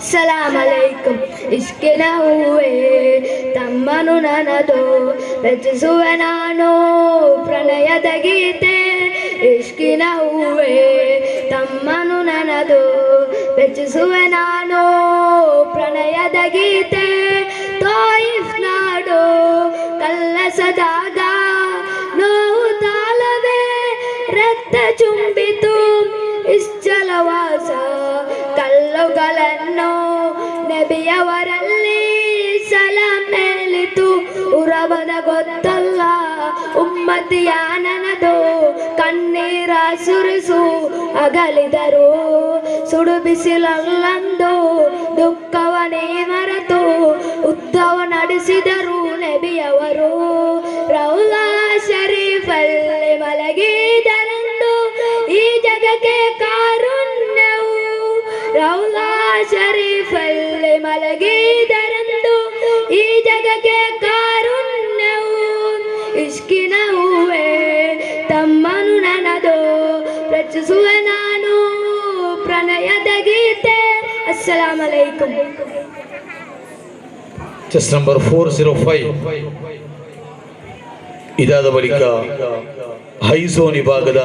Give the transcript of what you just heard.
ಸಲಾಮ್ ಅಲೈಕುಂ ಇಷ್ಕಿನ ಹೂವೇ ತಮ್ಮನು ನನದು ರಚಿಸುವೆ ನಾನು ಪ್ರಣಯದ ಗೀತೆ ಇಷ್ಕಿನ ಹೂವೇ ತಮ್ಮನು ನನದು ರಚಿಸುವೆ ನಾನು ಪ್ರಣಯದ ಗೀತೆ ತಾಯಿಫ್ ನಾಡು ಕಲ್ಲಸದಾಗ ನೋವು ತಾಳವೇ ರಕ್ತ ಚುಂಬಿತು ಇಶ್ಚಲವಾಸ ಕಲ್ಲುಗಳನ್ನು ನಬಿಯವರಲ್ಲಿ ಸಲಾಂ ಮೇಲಿತು ಉರವದ ಗೊತ್ತಲ್ಲ ಉಮ್ಮತಿಯ ನನದು ಕಣ್ಣೀರ ಸುರಿಸು ಅಗಲಿದರು ಸುಡು ಬಿಸಿಲಲ್ಲಂದು ದುಃಖವನೇ ಮರೆತು ಉದ್ದವ ನಡೆಸಿದರು ನಬಿಯವರು ರೌಲಾ ಶರೀಫಲ್ಲಿ ಮಲಗಿದರಂದು ಈ ಜಗಕ್ಕೆ ಕಾರುಣ್ಯವು ರೌಲಾ ಶರೀಫಲ್ಲಿ ಮಲಗಿದರಂದು ಈ ಜಗಕ್ಕೆ ಕಾರುಣ್ಯವು ಇಷ್ಕಿನ ಹೂವೇ ತಮ್ಮನು ನನದು ರಚಿಸುವೆ ನಾನು ಪ್ರಣಯದ ಗೀತೆ ಅಸ್ಸಲಾಮು ಅಲೈಕುಂ ಚೆಸ್ ನಂಬರ್ 405 ಇದಾದ ಬಳಿಕ ಹೈ ಝೋನ್ ವಿಭಾಗದ